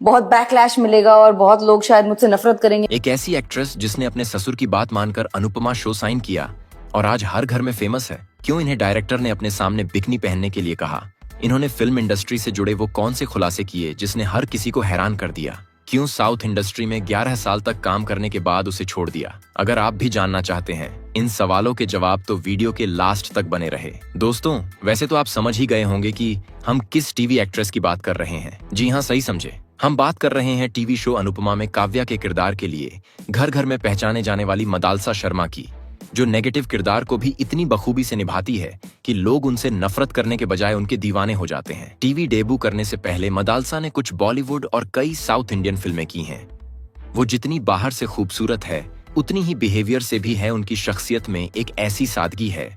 बहुत बैकलैश मिलेगा और बहुत लोग शायद मुझसे नफरत करेंगे। एक ऐसी एक्ट्रेस जिसने अपने ससुर की बात मानकर अनुपमा शो साइन किया और आज हर घर में फेमस है। क्यों इन्हें डायरेक्टर ने अपने सामने बिकनी पहनने के लिए कहा? इन्होंने फिल्म इंडस्ट्री से जुड़े वो कौन से खुलासे किए जिसने हर किसी को हैरान कर दिया? क्यों साउथ इंडस्ट्री में 11 साल तक काम करने के बाद उसे छोड़ दिया? अगर आप भी जानना चाहते हैं इन सवालों के जवाब तो वीडियो के लास्ट तक बने रहे। दोस्तों, वैसे तो आप समझ ही गए होंगे कि हम किस टीवी एक्ट्रेस की बात कर रहे हैं। जी हाँ, सही समझे, हम बात कर रहे हैं टीवी शो अनुपमा में काव्या के किरदार के लिए घर घर में पहचाने जाने वाली मदालसा शर्मा की, जो नेगेटिव किरदार को भी इतनी बखूबी से निभाती है कि लोग उनसे नफरत करने के बजाय उनके दीवाने हो जाते हैं। टीवी डेब्यू करने से पहले मदालसा ने कुछ बॉलीवुड और कई साउथ इंडियन फिल्में की हैं। वो जितनी बाहर से खूबसूरत है उतनी ही बिहेवियर से भी है। उनकी शख्सियत में एक ऐसी सादगी है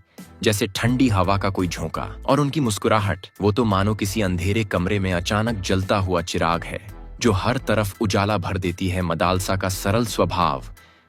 जैसे ठंडी हवा का कोई झोंका, और उनकी मुस्कुराहट वो तो मानो किसी अंधेरे कमरे में अचानक जलता हुआ चिराग है जो हर तरफ उजाला भर देती है। मदालसा का सरल स्वभाव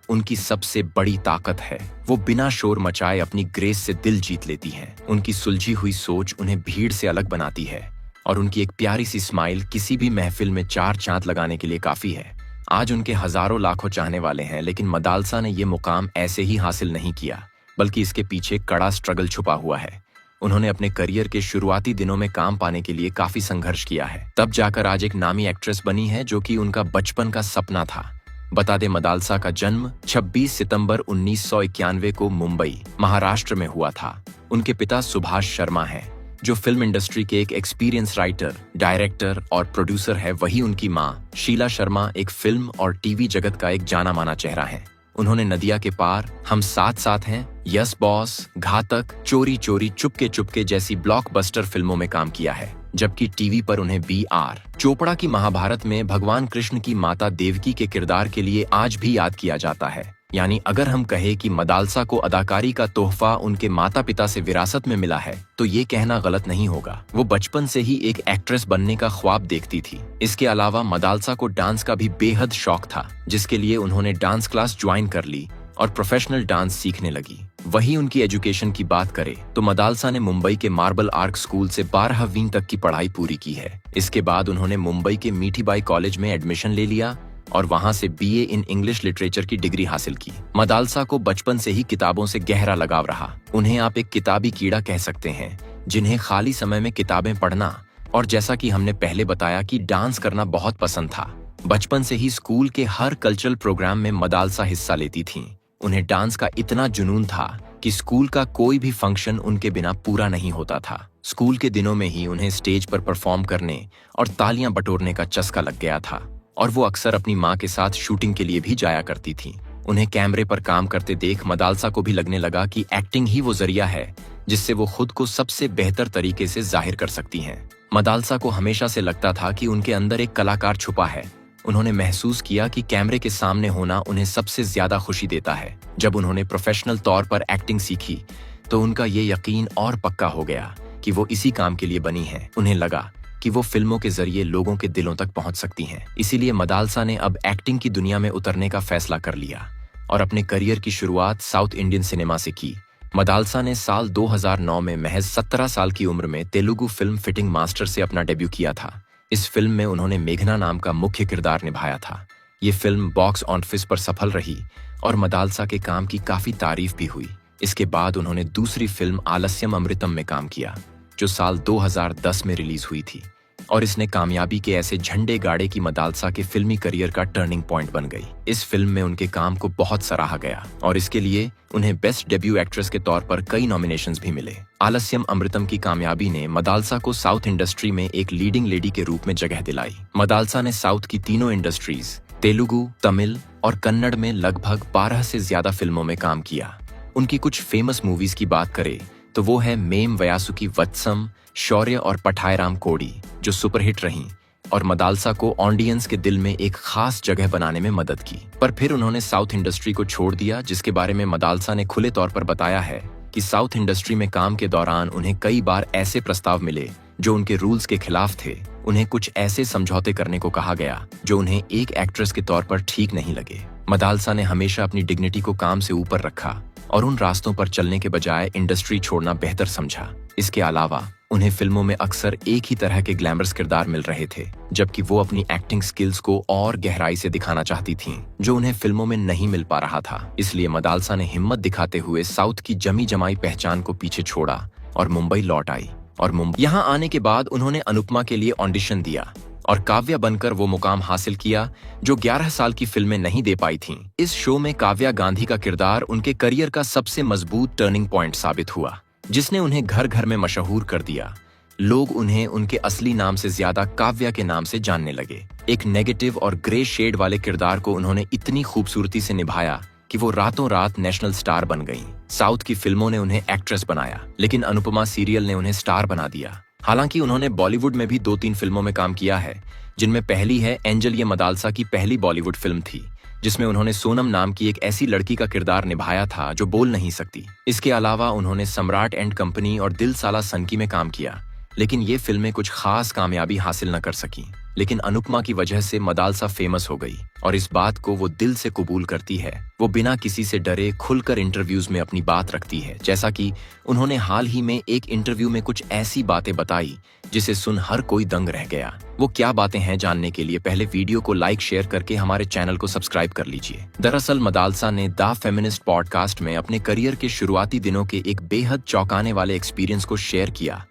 उनकी सबसे बड़ी ताकत है। वो बिना शोर मचाए अपनी ग्रेस से दिल जीत लेती हैं। उनकी सुलझी हुई सोच उन्हें भीड़ से अलग बनाती है और उनकी एक प्यारी सी स्माइल किसी भी महफिल में 4 चांद लगाने के लिए काफी है। आज उनके हजारों लाखों चाहने वाले हैं, लेकिन मदालसा ने ये मुकाम ऐसे ही हासिल नहीं किया, बल्कि इसके पीछे कड़ा स्ट्रगल छुपा हुआ है। उन्होंने अपने करियर के शुरुआती दिनों में काम पाने के लिए काफी संघर्ष किया है, तब जाकर आज एक नामी एक्ट्रेस बनी है जो कि उनका बचपन का सपना था। बता दे, मदालसा का जन्म 26 सितंबर 1991 को मुंबई, महाराष्ट्र में हुआ था। उनके पिता सुभाष शर्मा हैं, जो फिल्म इंडस्ट्री के एक एक्सपीरियंस राइटर, डायरेक्टर और प्रोड्यूसर है। वही उनकी मां शीला शर्मा एक फिल्म और टीवी जगत का एक जाना माना चेहरा है। उन्होंने नदिया के पार, हम साथ साथ हैं, यस बॉस, घातक, चोरी चोरी, चुपके चुपके जैसी ब्लॉकबस्टर फिल्मों में काम किया है, जबकि टीवी पर उन्हें B.R. चोपड़ा की महाभारत में भगवान कृष्ण की माता देवकी के किरदार के लिए आज भी याद किया जाता है। यानी अगर हम कहें कि मदालसा को अदाकारी का तोहफा उनके माता पिता से विरासत में मिला है, तो ये कहना गलत नहीं होगा। वो बचपन से ही एक एक्ट्रेस बनने का ख्वाब देखती थी। इसके अलावा मदालसा को डांस का भी बेहद शौक था, जिसके लिए उन्होंने डांस क्लास ज्वाइन कर ली और प्रोफेशनल डांस सीखने लगी। वहीं उनकी एजुकेशन की बात करें तो मदालसा ने मुंबई के मार्बल आर्क स्कूल से 12वीं तक की पढ़ाई पूरी की है। इसके बाद उन्होंने मुंबई के मीठीबाई कॉलेज में एडमिशन ले लिया और वहां से BA इन इंग्लिश लिटरेचर की डिग्री हासिल की। मदालसा को बचपन से ही किताबों से गहरा लगाव रहा। उन्हें आप एक किताबी कीड़ा कह सकते हैं, जिन्हें खाली समय में किताबें पढ़ना और जैसा कि हमने पहले बताया कि डांस करना बहुत पसंद था। बचपन से ही स्कूल के हर कल्चरल प्रोग्राम में मदालसा हिस्सा लेती थीं। उन्हें डांस का इतना जुनून था कि स्कूल का कोई भी फंक्शन उनके बिना पूरा नहीं होता था। स्कूल के दिनों में ही उन्हें स्टेज पर परफॉर्म करने और तालियां बटोरने का चस्का लग गया था और वो अक्सर अपनी मां के साथ शूटिंग के लिए भी जाया करती थीं। उन्हें कैमरे पर काम करते देख मदालसा को भी लगने लगा कि एक्टिंग ही वो जरिया है जिससे वो खुद को सबसे बेहतर तरीके से जाहिर कर सकती हैं। मदालसा को हमेशा से लगता था कि उनके अंदर एक कलाकार छुपा है। उन्होंने महसूस किया कि कैमरे के सामने होना उन्हें सबसे ज्यादा खुशी देता है। जब उन्होंने प्रोफेशनल तौर पर एक्टिंग सीखी तो उनका ये यकीन और पक्का हो गया कि वो इसी काम के लिए बनी है। उन्हें लगा कि वो फिल्मों के जरिए लोगों के दिलों तक पहुंच सकती हैं। इसीलिए मदालसा ने अब एक्टिंग की दुनिया में उतरने का फैसला कर लिया और अपने करियर की शुरुआत साउथ इंडियन सिनेमा से की। मदालसा ने साल 2009 में महज 17 साल की उम्र में तेलुगु फिल्म फिटिंग मास्टर से अपना डेब्यू किया था। इस फिल्म में उन्होंने मेघना नाम का मुख्य किरदार निभाया था। ये फिल्म बॉक्स ऑफिस पर सफल रही और मदालसा के काम की काफी तारीफ भी हुई। इसके बाद उन्होंने दूसरी फिल्म आलस्यम अमृतम में काम किया, जो साल 2010 में रिलीज हुई थी और इसने कामयाबी के ऐसे झंडे गाड़े की मदालसा के फिल्मी करियर का टर्निंग पॉइंट बन गई। इस फिल्म में उनके काम को बहुत सराहा गया और इसके लिए उन्हें बेस्ट डेब्यू एक्ट्रेस के तौर पर कई नॉमिनेशंस भी मिले। आलस्यम अमृतम की कामयाबी ने मदालसा को साउथ इंडस्ट्री में एक लीडिंग लेडी के रूप में जगह दिलाई। मदालसा ने साउथ की तीनों इंडस्ट्रीज तेलुगु, तमिल और कन्नड़ में लगभग 12 से ज्यादा फिल्मों में काम किया। उनकी कुछ फेमस मूवीज की बात करें तो वो है मेम वयासुकी वत्सम, शौर्य और पठायराम कोडी, जो सुपरहिट रहीं और मदालसा को ऑडियंस के दिल में एक खास जगह बनाने में मदद की। पर फिर उन्होंने साउथ इंडस्ट्री को छोड़ दिया, जिसके बारे में मदालसा ने खुले तौर पर बताया है कि साउथ इंडस्ट्री में काम के दौरान उन्हें कई बार ऐसे प्रस्ताव मिले जो उनके रूल्स के खिलाफ थे। उन्हें कुछ ऐसे समझौते करने को कहा गया जो उन्हें एक एक्ट्रेस के तौर पर ठीक नहीं लगे। मदालसा ने हमेशा अपनी डिग्निटी को काम से ऊपर रखा और उन रास्तों पर चलने के बजाय इंडस्ट्री छोड़ना बेहतर समझा। इसके अलावा उन्हें फिल्मों में अक्सर एक ही तरह के ग्लैमरस किरदार मिल रहे थे, जबकि वो अपनी एक्टिंग स्किल्स को और गहराई से दिखाना चाहती थीं, जो उन्हें फिल्मों में नहीं मिल पा रहा था। इसलिए मदालसा ने हिम्मत दिखाते हुए साउथ की जमी जमाई पहचान को पीछे छोड़ा और मुंबई लौट आई। और मुंबई यहाँ आने के बाद उन्होंने अनुपमा के लिए ऑडिशन दिया और काव्या बनकर वो मुकाम हासिल किया जो 11 साल की फिल्में नहीं दे पाई थीं। इस शो में काव्या गांधी का किरदार उनके करियर का सबसे मजबूत टर्निंग पॉइंट साबित हुआ, जिसने उन्हें घर घर में मशहूर कर दिया। लोग उन्हें उनके असली नाम से ज्यादा काव्या के नाम से जानने लगे। एक नेगेटिव और ग्रे शेड वाले किरदार को उन्होंने इतनी खूबसूरती से निभाया कि वो रातों रात नेशनल स्टार बन गईं। साउथ की फिल्मों ने उन्हें एक्ट्रेस बनाया, लेकिन अनुपमा सीरियल ने उन्हें स्टार बना दिया। हालांकि उन्होंने बॉलीवुड में भी 2-3 फिल्मों में काम किया है, जिनमें पहली है एंजल। ये मदालसा की पहली बॉलीवुड फिल्म थी, जिसमें उन्होंने सोनम नाम की एक ऐसी लड़की का किरदार निभाया था जो बोल नहीं सकती। इसके अलावा उन्होंने सम्राट एंड कंपनी और दिल साला सनकी में काम किया, लेकिन ये फिल्में कुछ खास कामयाबी हासिल न कर सकी। लेकिन अनुपमा की वजह से मदालसा फेमस हो गई और इस बात को वो दिल से कबूल करती है। वो बिना किसी से डरे खुलकर इंटरव्यूज में अपनी बात रखती है, जैसा कि उन्होंने हाल ही में एक इंटरव्यू में कुछ ऐसी बातें बताई जिसे सुन हर कोई दंग रह गया। वो क्या बातें हैं जानने के लिए पहले वीडियो को लाइक शेयर करके हमारे चैनल को सब्सक्राइब कर लीजिए। दरअसल मदालसा ने द फेमिनिस्ट पॉडकास्ट में अपने करियर के शुरुआती दिनों के एक बेहद चौंकाने वाले एक्सपीरियंस को शेयर किया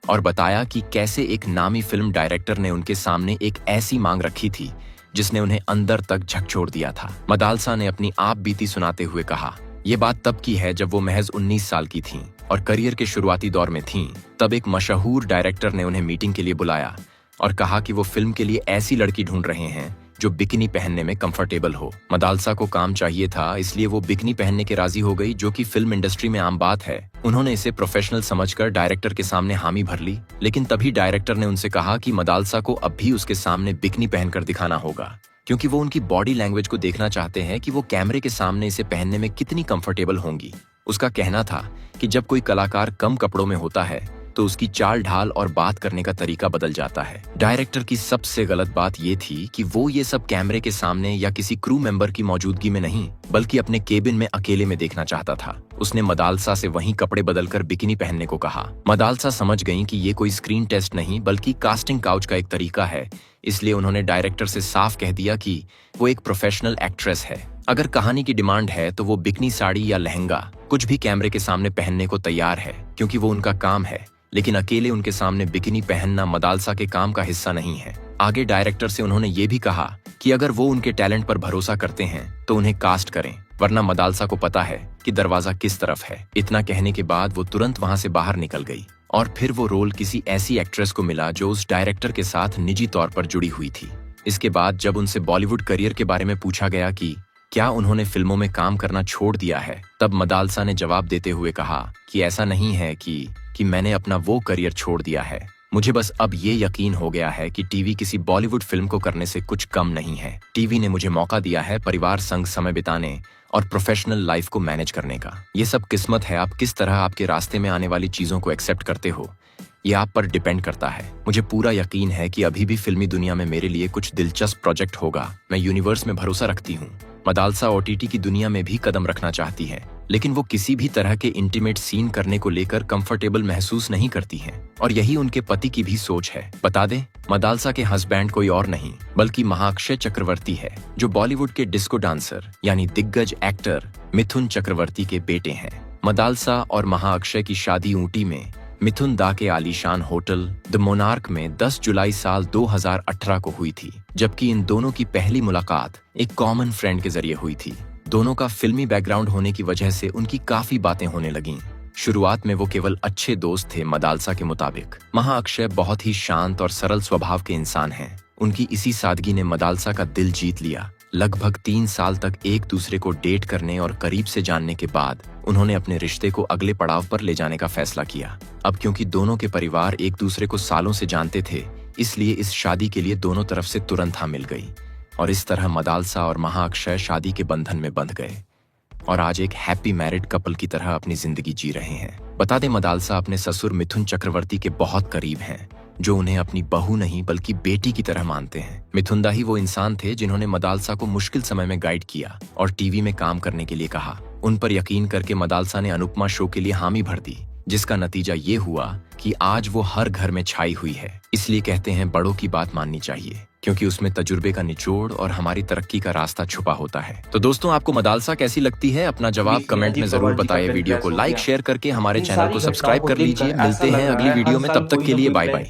और बताया कि कैसे एक नामी फिल्म डायरेक्टर ने उनके सामने एक ऐसी मांग रखी थी जिसने उन्हें अंदर तक झकझोर दिया था। मदालसा ने अपनी आप बीती सुनाते हुए कहा, ये बात तब की है जब वो महज 19 साल की थीं और करियर के शुरुआती दौर में थीं। तब एक मशहूर डायरेक्टर ने उन्हें मीटिंग के लिए बुलाया और कहा कि वो फिल्म के लिए ऐसी लड़की ढूंढ रहे हैं जो बिकिनी पहनने में कंफर्टेबल हो। मदालसा को काम चाहिए था, इसलिए वो बिकिनी पहनने के राजी हो गई, जो कि फिल्म इंडस्ट्री में आम बात है। उन्होंने इसे प्रोफेशनल समझकर डायरेक्टर के सामने हामी भर ली, लेकिन तभी डायरेक्टर ने उनसे कहा कि मदालसा को अब भी उसके सामने बिकिनी पहनकर दिखाना होगा, क्योंकि वो उनकी बॉडी लैंग्वेज को देखना चाहते हैं कि वो कैमरे के सामने इसे पहनने में कितनी कंफर्टेबल होंगी। उसका कहना था कि जब कोई कलाकार कम कपड़ों में होता है तो उसकी चाल ढाल और बात करने का तरीका बदल जाता है। डायरेक्टर की सबसे गलत बात ये थी कि वो ये सब कैमरे के सामने या किसी क्रू मेंबर की मौजूदगी में नहीं, बल्कि अपने केबिन में अकेले में देखना चाहता था। उसने मदालसा से वहीं कपड़े बदलकर बिकिनी पहनने को कहा। मदालसा समझ गईं कि ये कोई स्क्रीन टेस्ट नहीं बल्कि कास्टिंग काउच का एक तरीका है, इसलिए उन्होंने डायरेक्टर से साफ कह दिया कि वो एक प्रोफेशनल एक्ट्रेस है। अगर कहानी की डिमांड है तो वो बिकिनी साड़ी या लहंगा कुछ भी कैमरे के सामने पहनने को तैयार है, क्योंकि वो उनका काम है। लेकिन अकेले उनके सामने बिकिनी पहनना मदालसा के काम का हिस्सा नहीं है। आगे डायरेक्टर से उन्होंने ये भी कहा कि अगर वो उनके टैलेंट पर भरोसा करते हैं तो उन्हें कास्ट करें, वरना मदालसा को पता है कि दरवाजा किस तरफ है। इतना कहने के बाद वो तुरंत वहां से बाहर निकल गई और फिर वो रोल किसी ऐसी एक्ट्रेस को मिला जो उस डायरेक्टर के साथ निजी तौर पर जुड़ी हुई थी। इसके बाद जब उनसे बॉलीवुड करियर के बारे में पूछा गया कि क्या उन्होंने फिल्मों में काम करना छोड़ दिया है, तब मदालसा ने जवाब देते हुए कहा कि ऐसा नहीं है कि मैंने अपना वो करियर छोड़ दिया है। मुझे बस अब ये यकीन हो गया है कि टीवी किसी बॉलीवुड फिल्म को करने से कुछ कम नहीं है। टीवी ने मुझे मौका दिया है परिवार संग समय बिताने और प्रोफेशनल लाइफ को मैनेज करने का। ये सब किस्मत है, आप किस तरह आपके रास्ते में आने वाली चीजों को एक्सेप्ट करते हो, ये आप पर डिपेंड करता है। मुझे पूरा यकीन है कि अभी भी फिल्मी दुनिया में मेरे लिए कुछ दिलचस्प प्रोजेक्ट होगा। मैं यूनिवर्स में भरोसा रखती हूँ। मदालसा ओटीटी की दुनिया में भी कदम रखना चाहती है, लेकिन वो किसी भी तरह के इंटीमेट सीन करने को लेकर कंफर्टेबल महसूस नहीं करती हैं, और यही उनके पति की भी सोच है। बता दें, मदालसा के हस्बैंड कोई और नहीं बल्कि महाअक्षय चक्रवर्ती है, जो बॉलीवुड के डिस्को डांसर यानी दिग्गज एक्टर मिथुन चक्रवर्ती के बेटे हैं। मदालसा और महाअक्षय की शादी ऊटी में मिथुन दा के आलीशान होटल द मोनार्क में 10 जुलाई साल 2018 को हुई थी, जबकि इन दोनों की पहली मुलाकात एक कॉमन फ्रेंड के जरिए हुई थी। दोनों का फिल्मी बैकग्राउंड होने की वजह से उनकी काफी बातें होने लगीं। शुरुआत में वो केवल अच्छे दोस्त थे। मदालसा के मुताबिक महाअक्षय बहुत ही शांत और सरल स्वभाव के इंसान हैं। उनकी इसी सादगी ने मदालसा का दिल जीत लिया। लगभग 3 साल तक एक दूसरे को डेट करने और करीब से जानने के बाद उन्होंने अपने रिश्ते को अगले पड़ाव पर ले जाने का फैसला किया। अब क्योंकि दोनों के परिवार एक दूसरे को सालों से जानते थे, इसलिए इस शादी के लिए दोनों तरफ से तुरंत हाँ मिल गई और इस तरह मदालसा और महाअक्षय शादी के बंधन में बंध गए और आज एक हैप्पी मैरिड कपल की तरह अपनी जिंदगी जी रहे हैं। बता दें, मदालसा अपने ससुर मिथुन चक्रवर्ती के बहुत करीब हैं, जो उन्हें अपनी बहू नहीं बल्कि बेटी की तरह मानते हैं। मिथुन दा ही वो इंसान थे जिन्होंने मदालसा को मुश्किल समय में गाइड किया और टीवी में काम करने के लिए कहा। उन पर यकीन करके मदालसा ने अनुपमा शो के लिए हामी भर दी। जिसका नतीजा ये हुआ कि आज वो हर घर में छाई हुई है। इसलिए कहते हैं बड़ों की बात माननी चाहिए, क्योंकि उसमें तजुर्बे का निचोड़ और हमारी तरक्की का रास्ता छुपा होता है। तो दोस्तों, आपको मदालसा कैसी लगती है? अपना जवाब कमेंट में जरूर बताइए। वीडियो को लाइक शेयर करके हमारे चैनल को सब्सक्राइब कर लीजिए। मिलते हैं अगली वीडियो में, तब तक के लिए बाय बाय।